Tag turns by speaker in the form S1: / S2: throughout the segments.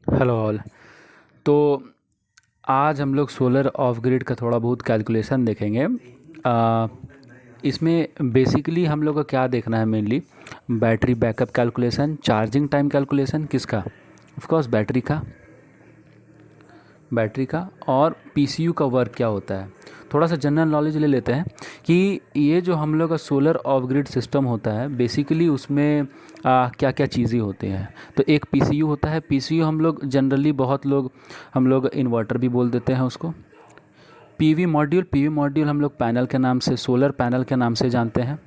S1: Hello all. तो आज हम लोग सोलर ऑफ ग्रिड का थोड़ा बहुत कैलकुलेशन देखेंगे। आ, इसमें बेसिकली हम लोग को क्या देखना है, mainly battery backup calculation, charging time calculation, किसका, ऑफ कोर्स बैटरी का और पीसीयू का वर्क क्या होता है। थोड़ा सा जनरल नॉलेज ले लेते हैं कि ये जो हम लोग का सोलर ऑफ ग्रिड सिस्टम होता है, बेसिकली उसमें क्या क्या चीज़ें होती हैं। तो एक पीसीयू होता है। पीसीयू हम लोग जनरली बहुत लोग हम लोग इन्वर्टर भी बोल देते हैं उसको। पीवी मॉड्यूल हम लोग पैनल के नाम से, सोलर पैनल के नाम से जानते हैं।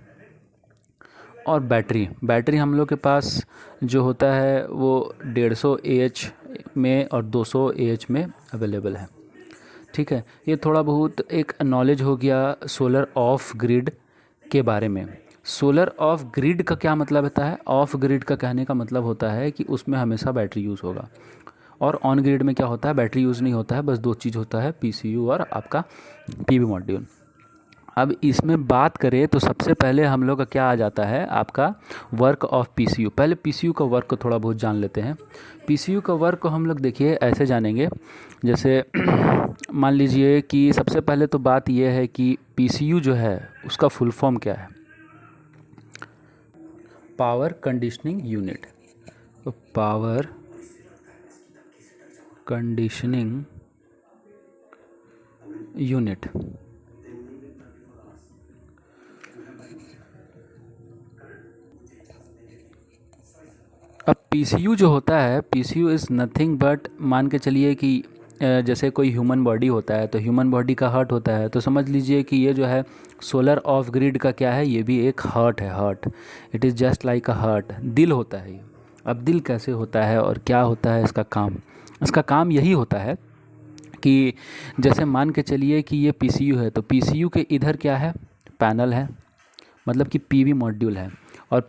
S1: और बैटरी हम लोग के पास जो होता है वो 150 एएच में और 200 एएच में अवेलेबल है। ठीक है, ये थोड़ा बहुत एक नॉलेज हो गया सोलर ऑफ ग्रिड के बारे में। सोलर ऑफ ग्रिड का क्या मतलब होता है? ऑफ ग्रिड का कहने का मतलब होता है कि उसमें हमेशा बैटरी यूज़ होगा। और ऑन ग्रिड में क्या होता है, बैटरी यूज़ नहीं होता है, बस दो चीज़ होता है, पीसीयू और आपका पीवी मॉड्यूल। अब इसमें बात करें तो सबसे पहले हम लोग का क्या आ जाता है, आपका वर्क ऑफ पीसीयू। पहले पीसीयू का वर्क को थोड़ा बहुत जान लेते हैं। पीसीयू का वर्क को हम लोग देखिए ऐसे जानेंगे, जैसे मान लीजिए कि सबसे पहले तो बात यह है कि पीसीयू जो है उसका फुल फॉर्म क्या है। Power conditioning unit. तो पावर कंडीशनिंग यूनिट। अब पीसीयू जो होता है, पीसीयू इज़ नथिंग बट, मान के चलिए कि जैसे कोई ह्यूमन बॉडी होता है तो ह्यूमन बॉडी का हार्ट होता है, तो समझ लीजिए कि ये जो है सोलर ऑफ ग्रिड का क्या है, ये भी एक हार्ट है। Heart, it is just like a heart. दिल होता है ये। अब दिल कैसे होता है और क्या होता है इसका काम? इसका काम यही होता है कि जैसे मान के चलिए कि ये पीसीयू है, तो पीसीयू के इधर क्या है, पैनल है, मतलब कि पीवी मॉड्यूल है। और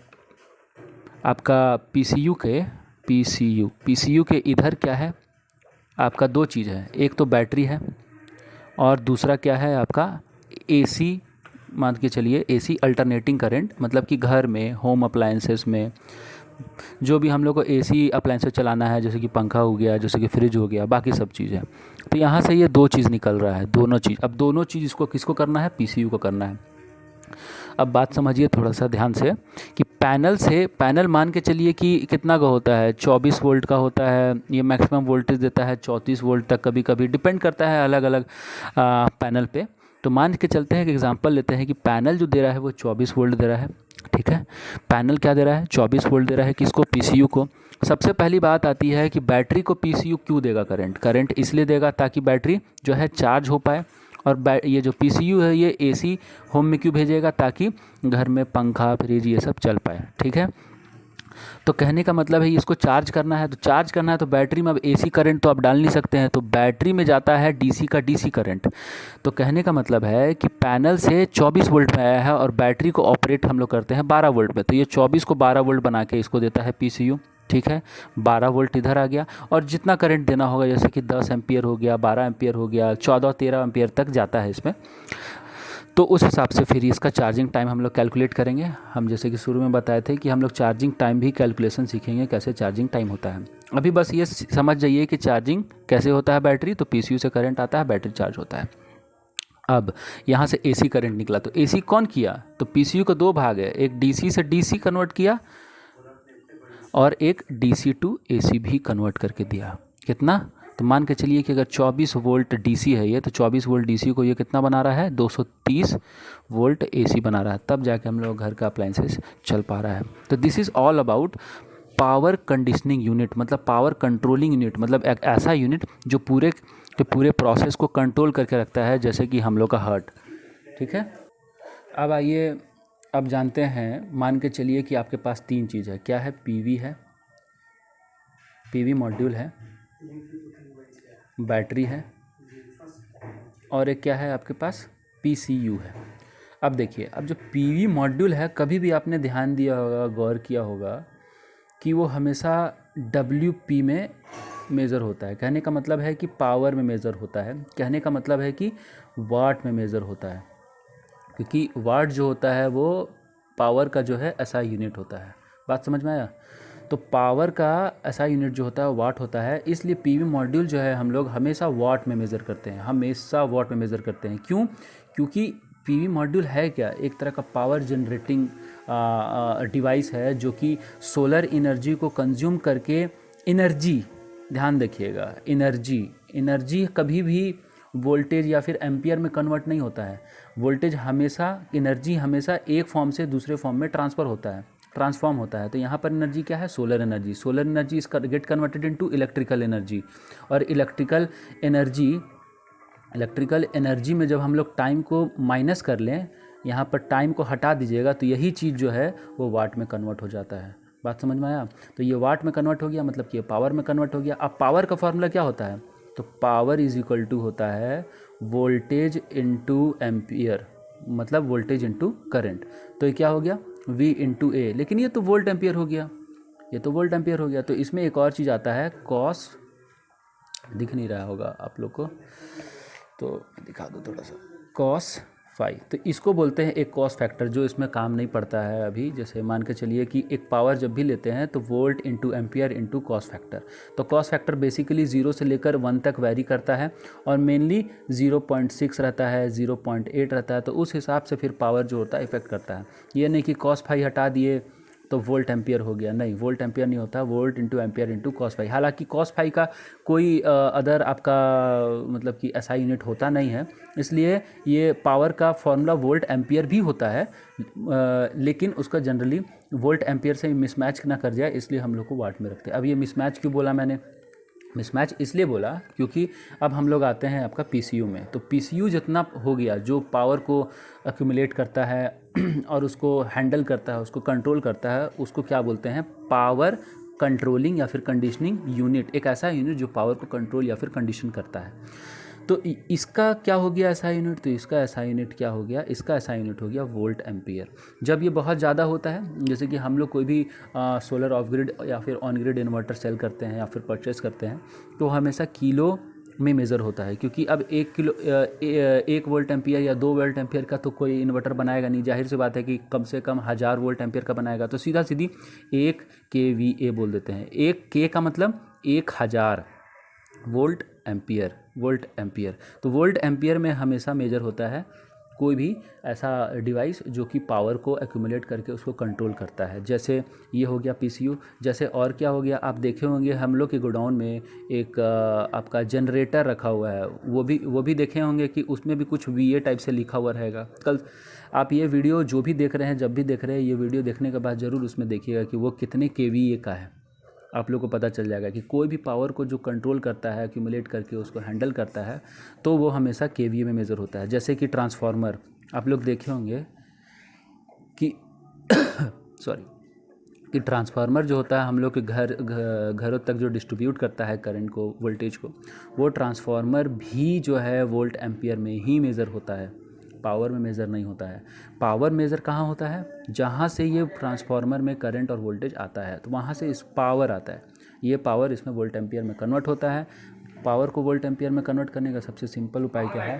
S1: आपका पीसीयू के इधर क्या है, आपका दो चीज़ है, एक तो बैटरी है और दूसरा क्या है आपका एसी। मान के चलिए एसी अल्टरनेटिंग करंट, मतलब कि घर में, होम अप्लायंसेस में जो भी हम लोग को एसी अप्लायंसेस चलाना है, जैसे कि पंखा हो गया, जैसे कि फ्रिज हो गया, बाकी सब चीज़ें। तो यहाँ से ये दो चीज़ निकल रहा है, दोनों चीज़। अब दोनों चीज़ इसको किसको करना है, पीसीयू को करना है। अब बात समझिए थोड़ा सा ध्यान से कि पैनल मान के चलिए कि कितना का होता है, 24 वोल्ट का होता है। ये मैक्सिमम वोल्टेज देता है 34 वोल्ट तक, कभी कभी डिपेंड करता है अलग अलग पैनल पे। तो मान के चलते हैं कि एग्जांपल लेते हैं कि पैनल जो दे रहा है वो 24 वोल्ट दे रहा है। ठीक है, पैनल क्या दे रहा है, 24 वोल्ट दे रहा है। किसको, पीसीयू को। सबसे पहली बात आती है कि बैटरी को पीसीयू क्यों देगा करंट इसलिए देगा ताकि बैटरी जो है चार्ज हो पाए। और ये जो पीसीयू है ये एसी होम में क्यों भेजेगा, ताकि घर में पंखा फ्रिज ये सब चल पाए। ठीक है, तो कहने का मतलब है इसको चार्ज करना है, तो बैटरी में अब एसी करंट तो आप डाल नहीं सकते हैं, तो बैटरी में जाता है डीसी का डीसी करंट। तो कहने का मतलब है कि पैनल से 24 वोल्ट में आया है और बैटरी को ऑपरेट हम लोग करते हैं 12 वोल्ट में, तो ये 24 को 12 वोल्ट बना के इसको देता है पीसीयू। ठीक है, 12 वोल्ट इधर आ गया और जितना करंट देना होगा, जैसे कि 10 एम्पियर हो गया, 12 एम्पियर हो गया, 14-13 एम्पियर तक जाता है इसमें। तो उस हिसाब से फिर इसका चार्जिंग टाइम हम लोग कैलकुलेट करेंगे। हम जैसे कि शुरू में बताए थे कि हम लोग चार्जिंग टाइम भी कैलकुलेशन सीखेंगे, कैसे चार्जिंग टाइम होता है। अभी बस ये समझ जाइए कि चार्जिंग कैसे होता है बैटरी। तो पीसीयू से करंट आता है, बैटरी चार्ज होता है। अब यहाँ से एसी करंट निकला, तो एसी कौन किया, तो पीसीयू का दो भाग है, एक डीसी से डीसी कन्वर्ट किया और एक डीसी टू एसी भी कन्वर्ट करके दिया। कितना, तो मान के चलिए कि अगर 24 वोल्ट डीसी है ये, तो 24 वोल्ट डीसी को ये कितना बना रहा है, 230 वोल्ट एसी बना रहा है, तब जाके हम लोग घर का अप्लाइंसेस चल पा रहा है। तो this is all about power conditioning unit, मतलब पावर कंट्रोलिंग यूनिट, मतलब एक ऐसा यूनिट जो पूरे के पूरे प्रोसेस को कंट्रोल करके रखता है, जैसे कि हम लोग का हार्ट। ठीक है, अब आइए, अब जानते हैं, मान के चलिए कि आपके पास तीन चीज़ है, क्या है, पीवी है, पीवी मॉड्यूल है, बैटरी है, और एक क्या है आपके पास, पीसीयू है। अब देखिए, अब जो पीवी मॉड्यूल है, कभी भी आपने ध्यान दिया होगा, गौर किया होगा कि वो हमेशा डब्ल्यूपी में मेज़र होता है। कहने का मतलब है कि पावर में मेज़र होता है, कहने का मतलब है कि वाट में मेज़र होता है, क्योंकि वाट जो होता है वो पावर का जो है ऐसा यूनिट होता है। बात समझ में आया? तो पावर का ऐसा यूनिट जो होता है वाट होता है, इसलिए पीवी मॉड्यूल जो है हम लोग हमेशा वाट में मेज़र करते हैं, हमेशा वाट में मेज़र करते हैं। क्यों? क्योंकि पीवी मॉड्यूल है क्या, एक तरह का पावर जनरेटिंग डिवाइस है जो कि सोलर एनर्जी को कंज्यूम करके एनर्जी, ध्यान रखिएगा, एनर्जी कभी भी वोल्टेज या फिर एम्पियर में कन्वर्ट नहीं होता है। वोल्टेज हमेशा, एनर्जी हमेशा एक फॉर्म से दूसरे फॉर्म में ट्रांसफॉर्म होता है। तो यहाँ पर एनर्जी क्या है? Solar energy is get converted into electrical energy. और इलेक्ट्रिकल एनर्जी में जब हम लोग टाइम को माइनस कर लें, यहाँ पर टाइम को हटा दीजिएगा, तो यही चीज़ जो है वो वाट में कन्वर्ट हो जाता है। बात समझ में आया? तो ये वाट में कन्वर्ट हो गया, मतलब कि ये पावर में कन्वर्ट हो गया। अब पावर का फॉर्मूला क्या होता है? तो पावर इज इक्वल टू होता है वोल्टेज इंटू एम्पियर, मतलब वोल्टेज इंटू करंट। तो ये क्या हो गया? V इंटू ए, लेकिन ये तो वोल्ट एम्पियर हो गया, तो इसमें एक और चीज़ आता है कॉस, दिख नहीं रहा होगा आप लोग को, तो दिखा दो थोड़ा सा, कॉस फाई। तो इसको बोलते हैं एक कॉस फैक्टर, जो इसमें काम नहीं पड़ता है अभी। जैसे मान के चलिए कि एक पावर जब भी लेते हैं तो volt into ampere into cos factor. तो कॉस फैक्टर बेसिकली 0 से लेकर 1 तक वैरी करता है, और मेनली 0.6 रहता है, 0.8 रहता है। तो उस हिसाब से फिर पावर जो होता है इफेक्ट करता है। ये नहीं कि कॉस फाई हटा दिए तो वोल्ट एम्पियर हो गया, नहीं, वोल्ट एम्पियर नहीं होता, volt into ampere into cos phi. हालांकि कॉस फाई का कोई अदर आपका मतलब कि ऐसा यूनिट होता नहीं है, इसलिए ये पावर का फॉर्मूला वोल्ट एम्पियर भी होता है, लेकिन उसका जनरली वोल्ट एम्पियर से मिसमैच ना कर जाए, इसलिए हम लोग को वाट में रखते हैं। अब ये मिसमैच क्यों बोला मैंने? मिसमैच इसलिए बोला क्योंकि अब हम लोग आते हैं आपका पीसीयू में। तो पीसीयू जितना हो गया, जो पावर को एक्यूमुलेट करता है और उसको हैंडल करता है, उसको कंट्रोल करता है, उसको क्या बोलते हैं? पावर कंट्रोलिंग या फिर कंडीशनिंग यूनिट। एक ऐसा यूनिट जो पावर को कंट्रोल या फिर कंडीशन करता है। तो इसका क्या हो गया ऐसा यूनिट? तो इसका ऐसा यूनिट क्या हो गया? इसका ऐसा यूनिट हो गया वोल्ट एम्पियर। जब ये बहुत ज़्यादा होता है, जैसे कि हम लोग कोई भी सोलर ऑफ ग्रिड या फिर ऑन ग्रिड इन्वर्टर सेल करते हैं या फिर परचेस करते हैं, तो हमेशा किलो में मेज़र होता है। क्योंकि अब 1 वोल्ट एम्पियर या 2 वोल्ट एम्पियर का तो कोई इन्वर्टर बनाएगा नहीं, जाहिर सी बात है कि कम से कम 1000 वोल्ट एम्पियर का बनाएगा। तो सीधा सीधी 1 kVA बोल देते हैं। 1 K का मतलब 1000 वोल्ट एम्पियर। तो वोल्ट एम्पियर में हमेशा मेजर होता है कोई भी ऐसा डिवाइस जो कि पावर को एक्यूमुलेट करके उसको कंट्रोल करता है। जैसे ये हो गया पीसीयू। जैसे और क्या हो गया, आप देखे होंगे हम लोग के गोडाउन में एक आपका जनरेटर रखा हुआ है, वो भी देखे होंगे कि उसमें भी कुछ VA टाइप से लिखा हुआ रहेगा। कल आप ये वीडियो जो भी देख रहे हैं, जब भी देख रहे हैं, ये वीडियो देखने के बाद ज़रूर उसमें देखिएगा कि वो कितने KVA का है। आप लोग को पता चल जाएगा कि कोई भी पावर को जो कंट्रोल करता है, एक्यूमुलेट करके उसको हैंडल करता है, तो वो हमेशा KVA में मेज़र होता है। जैसे कि ट्रांसफार्मर आप लोग देखे होंगे कि कि ट्रांसफार्मर जो होता है हम लोग के घरों तक जो डिस्ट्रीब्यूट करता है करंट को, वोल्टेज को, वो ट्रांसफार्मर भी जो है वोल्ट एम्पियर में ही मेज़र होता है, पावर में मेज़र नहीं होता है। पावर मेज़र कहाँ होता है? जहाँ से ये ट्रांसफार्मर में करंट और वोल्टेज आता है, तो वहाँ से इस पावर आता है। ये पावर इसमें वोल्ट एम्पियर में कन्वर्ट होता है। पावर को वोल्ट एम्पियर में कन्वर्ट करने का सबसे सिंपल उपाय क्या है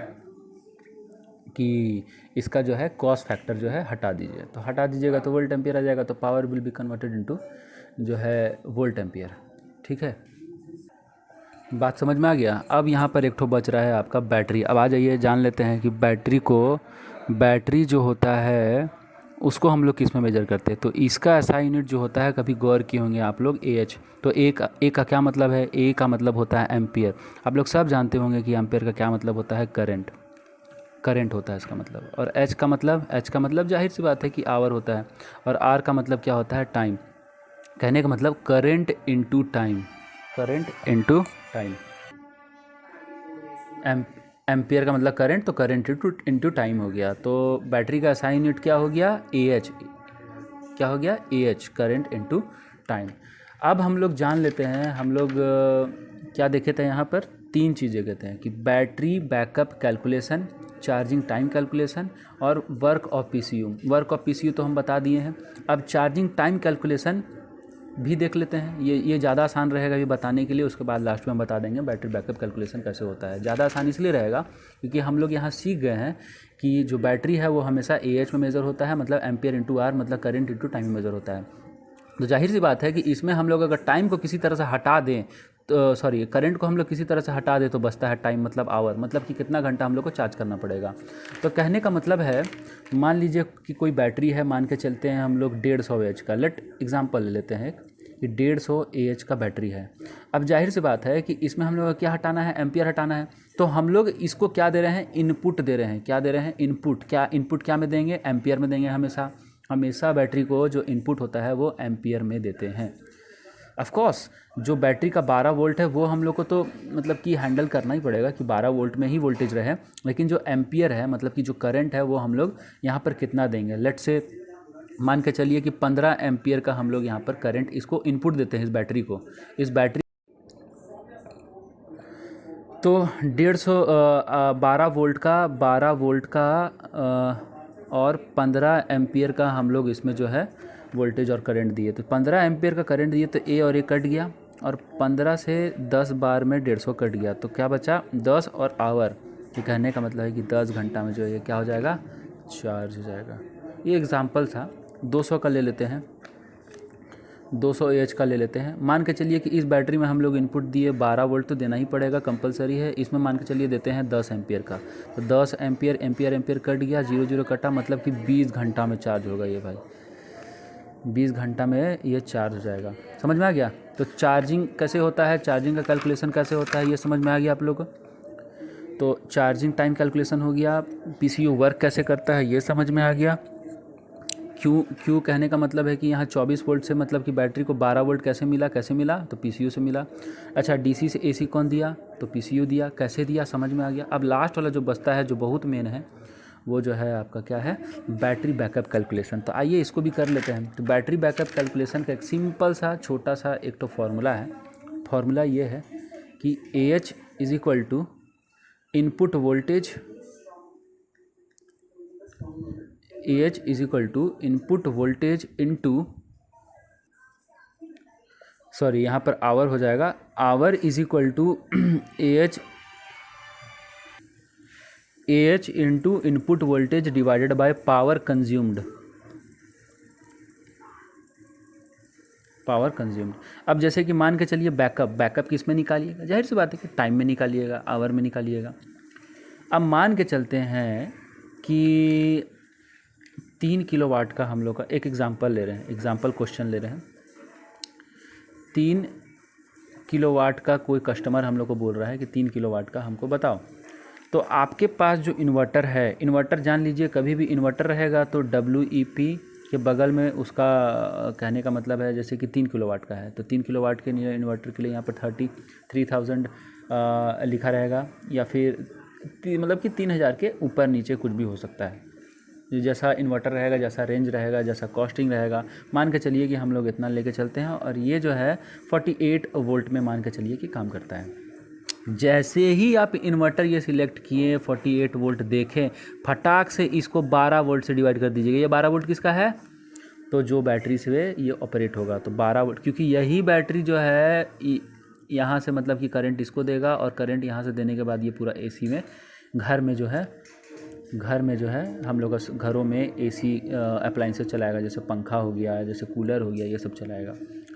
S1: कि इसका जो है कॉस फैक्टर जो है हटा दीजिए। तो हटा दीजिएगा तो वोल्ट एम्पियर आ जाएगा, तो power will be converted into जो है वोल्ट एम्पियर। ठीक है, बात समझ में आ गया। अब यहाँ पर एक ठो बच रहा है आपका बैटरी। अब आ जाइए जान लेते हैं कि बैटरी जो होता है उसको हम लोग किस में मेजर करते हैं। तो इसका ऐसा यूनिट जो होता है, कभी गौर किए होंगे आप लोग, AH। तो ए का क्या मतलब है? ए का मतलब होता है एम्पियर। आप लोग सब जानते होंगे कि एम्पियर का क्या मतलब होता है? करंट होता है इसका मतलब। और एच का मतलब जाहिर सी बात है कि आवर होता है। और आर का मतलब क्या होता है? टाइम। कहने का मतलब करंट इनटू टाइम। एम्पियर का मतलब करंट, तो करंट इनटू टाइम हो गया। तो बैटरी का ऐसा यूनिट क्या हो गया? AH। क्या हो गया? AH, current into time. अब हम लोग जान लेते हैं, हम लोग क्या देखे थे यहाँ पर? 3 चीज़ें कहते हैं कि battery backup calculation, charging time calculation और वर्क ऑफ पीसीयू तो हम बता दिए हैं। अब चार्जिंग टाइम कैलकुलेशन भी देख लेते हैं। ये ज़्यादा आसान रहेगा ये बताने के लिए, उसके बाद लास्ट में हम बता देंगे बैटरी बैकअप कैलकुलेशन कैसे होता है। ज़्यादा आसान इसलिए रहेगा क्योंकि हम लोग यहाँ सीख गए हैं कि जो बैटरी है वो हमेशा AH में मेज़र होता है, मतलब एम्पियर इंटू आर, मतलब करंट इंटू टाइम में मेज़र होता है। तो जाहिर सी बात है कि इसमें हम लोग अगर टाइम को किसी तरह से हटा दें, तो सॉरी करंट को हम लोग किसी तरह से हटा दें तो बचता है टाइम, मतलब आवर, मतलब कि कितना घंटा हम लोग को चार्ज करना पड़ेगा। तो कहने का मतलब है, मान लीजिए कि कोई बैटरी है, मान के चलते हैं हम लोग 150 एच का, लेट एग्जांपल ले लेते हैं कि 150 एच का बैटरी है। अब जाहिर सी बात है कि इसमें हम लोग को क्या हटाना है, एम्पियर हटाना है। तो हम लोग इसको क्या दे रहे हैं, इनपुट दे रहे हैं। क्या दे रहे हैं, इनपुट। क्या इनपुट क्या में देंगे, एम्पियर में देंगे। हमेशा हमेशा बैटरी को जो इनपुट होता है वो एम्पियर में देते हैं। ऑफ कोर्स जो बैटरी का 12 वोल्ट है वो हम लोग को तो मतलब कि हैंडल करना ही पड़ेगा कि 12 वोल्ट में ही वोल्टेज रहे, लेकिन जो एम्पियर है मतलब कि जो करंट है वो हम लोग यहाँ पर कितना देंगे। लेट से मान के चलिए कि 15 एम्पियर का हम लोग यहाँ पर करंट इसको इनपुट देते हैं, इस बैटरी को। इस बैटरी तो 12 वोल्ट का और 15 एम्पियर का हम लोग इसमें जो है वोल्टेज और करंट दिए। तो 15 एम्पियर का करंट दिए तो ए और ए कट गया, और 15 से 10 बार में 150 कट गया, तो क्या बचा 10 और आवर। ये कहने का मतलब है कि 10 घंटा में जो है क्या हो जाएगा, चार्ज हो जाएगा। ये एग्जांपल था। 200 का ले लेते हैं, 200 एच का ले लेते हैं। मान के चलिए कि इस बैटरी में हम लोग इनपुट दिए 12 वोल्ट, तो देना ही पड़ेगा, कंपलसरी है। इसमें मान के चलिए देते हैं 10 एम्पियर का, तो 10 एम्पियर एम्पियर कट गया, 0 0 कटा, मतलब कि 20 घंटा में चार्ज होगा ये भाई। 20 घंटा में ये चार्ज हो जाएगा। समझ में आ गया। तो चार्जिंग कैसे होता है, चार्जिंग का कैलकुलेशन कैसे होता है, ये समझ में आ गया आप लोग को। तो चार्जिंग टाइम कैलकुलेशन हो गया। पीसीयू वर्क कैसे करता है ये समझ में आ गया। क्यों कहने का मतलब है कि यहाँ 24 वोल्ट से मतलब कि बैटरी को 12 वोल्ट कैसे मिला, तो पीसीयू से मिला। अच्छा, डीसी से एसी कौन दिया, तो पीसीयू दिया। कैसे दिया समझ में आ गया। अब लास्ट वाला जो बचता है, जो बहुत मेन है, वो जो है आपका क्या है, बैटरी बैकअप कैलकुलेशन। तो आइए इसको भी कर लेते हैं। तो बैटरी बैकअप कैलकुलेशन का एक सिंपल सा छोटा सा एक तो फॉर्मूला है। फॉर्मूला ये है कि AH is equal to input voltage, AH is equal to input voltage into, sorry यहाँ पर आवर हो जाएगा, hour is equal to AH into input voltage divided by power consumed. अब जैसे कि मान के चलिए बैकअप किस में निकालिएगा, जाहिर सी बात है कि टाइम में निकालिएगा, आवर में निकालिएगा। अब मान के चलते हैं कि 3 किलोवाट का हम लोग का एक एग्जांपल ले रहे हैं, एग्जांपल क्वेश्चन ले रहे हैं। 3 किलोवाट का कोई कस्टमर हम लोग को बोल रहा है कि 3 किलोवाट का हमको बताओ। तो आपके पास जो इन्वर्टर है, इन्वर्टर जान लीजिए, कभी भी इन्वर्टर रहेगा तो WEP के बगल में उसका कहने का मतलब है, जैसे कि 3 किलोवाट का है तो 3 किलोवाट के इन्वर्टर के लिए यहाँ पर 33,000 लिखा रहेगा, या फिर मतलब कि 3,000 के ऊपर नीचे कुछ भी हो सकता है। जैसा इन्वर्टर रहेगा, जैसा रेंज रहेगा, जैसा कॉस्टिंग रहेगा, मान के चलिए कि हम लोग इतना लेके चलते हैं। और ये जो है 48 वोल्ट में मान के चलिए कि काम करता है। जैसे ही आप इन्वर्टर ये सिलेक्ट किए, 48 वोल्ट देखें, फटाक से इसको 12 वोल्ट से डिवाइड कर दीजिएगा। ये 12 वोल्ट किसका है, तो जो बैटरी से ये ऑपरेट होगा, तो 12 वोल्ट, क्योंकि यही बैटरी जो है यहाँ से मतलब कि करंट इसको देगा, और करंट यहाँ से देने के बाद ये पूरा AC में घर में जो है हम लोग घरों में AC अप्लाइंसेस चलाएगा, जैसे पंखा हो गया, जैसे कूलर हो गया, ये सब चलाएगा।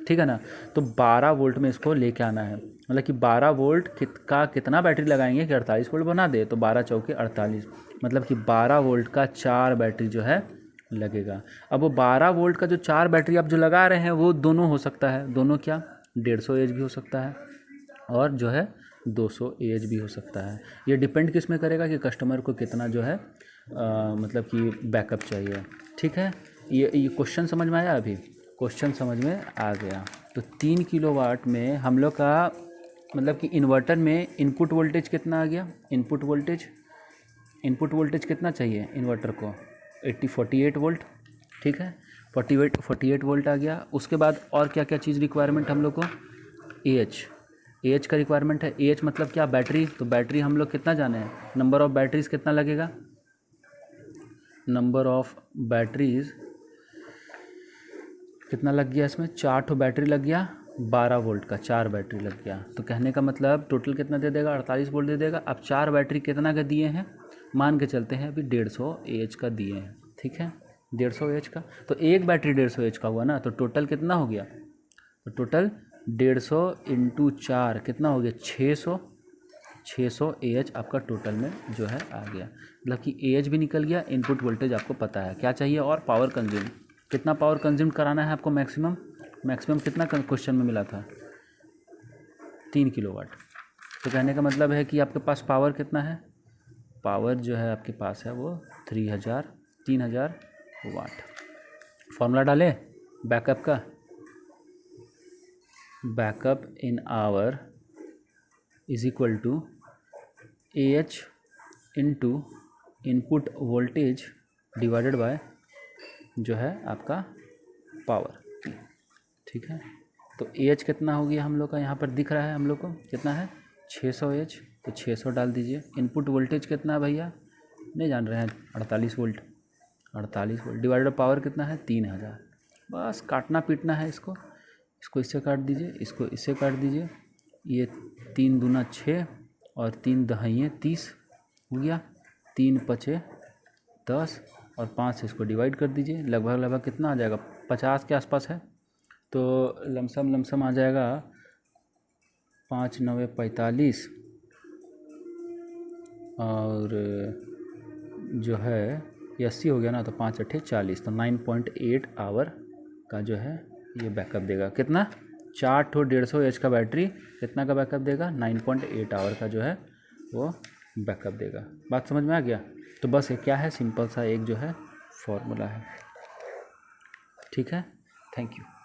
S1: ठीक है ना। तो 12 वोल्ट में इसको लेके आना है, मतलब कि 12 वोल्ट का कितना बैटरी लगाएंगे कि 48 वोल्ट बना दे, तो 12 चौके 48, मतलब कि 12 वोल्ट का 4 बैटरी जो है लगेगा। अब वो 12 वोल्ट का जो 4 बैटरी आप जो लगा रहे हैं वो दोनों हो सकता है, दोनों क्या, 150 AH भी हो सकता है और जो है 200 AH भी हो सकता है। ये डिपेंड किस में करेगा कि कस्टमर को कितना जो है मतलब कि बैकअप चाहिए। ठीक है, ये क्वेश्चन समझ में आया, अभी क्वेश्चन समझ में आ गया। तो 3 किलोवाट में हम लोग का मतलब कि इन्वर्टर में इनपुट वोल्टेज कितना आ गया, इनपुट वोल्टेज कितना चाहिए इन्वर्टर को, 48 वोल्ट। ठीक है, 48 वोल्ट आ गया। उसके बाद और क्या क्या चीज़ रिक्वायरमेंट हम लोग को, AH का रिक्वायरमेंट है। AH मतलब क्या, बैटरी। तो बैटरी हम लोग कितना जाने हैं, नंबर ऑफ़ बैटरीज कितना लगेगा, नंबर ऑफ़ बैटरीज कितना लग गया इसमें, 4 ठो बैटरी लग गया, 12 वोल्ट का 4 बैटरी लग गया। तो कहने का मतलब टोटल कितना दे देगा, 48 वोल्ट दे देगा। अब 4 बैटरी कितना का दिए हैं, मान के चलते हैं अभी 150 AH का दिए हैं। ठीक है, 150 एच का, तो एक बैटरी 150 एच का हुआ ना, तो टोटल कितना हो गया, तो टोटल 150 इंटू 4 कितना हो गया 600 AH आपका टोटल में जो है आ गया। मतलब कि AH भी निकल गया, इनपुट वोल्टेज आपको पता है क्या चाहिए, और पावर कंज्यूम कितना पावर कंज्यूम कराना है आपको, मैक्सिमम कितना क्वेश्चन में मिला था 3 किलोवाट। तो कहने का मतलब है कि आपके पास पावर कितना है, पावर जो है आपके पास है वो 3000 वाट। फॉर्मूला डालें बैकअप का, backup in hour is equal to AH into input voltage divided by जो है आपका पावर। ठीक है, तो AH कितना हो गया हम लोग का, यहाँ पर दिख रहा है हम लोग को कितना है 600 H, तो 600 डाल दीजिए। इनपुट वोल्टेज कितना है भैया, नहीं जान रहे हैं, 48 वोल्ट, 48 वोल्ट डिवाइडेड पावर कितना है 3000। बस काटना पीटना है इसको, इसको इससे काट दीजिए, इसको इससे काट दीजिए, ये 3 दूना 6 और 3 दहाइए 30 हो गया, 3 पचे 10 और 5 से इसको डिवाइड कर दीजिए, लगभग कितना आ जाएगा 50 के आसपास है, तो लमसम आ जाएगा 5 9 45 और जो है ये 80 हो गया ना, तो 5 8 40, तो 9.8 आवर का जो है ये बैकअप देगा। कितना 4 ठो 150 एच का बैटरी कितना का बैकअप देगा, 9.8 आवर का जो है वो बैकअप देगा। बात समझ में आ गया। तो बस ये क्या है, सिंपल सा एक जो है फॉर्मूला है। ठीक है, थैंक यू।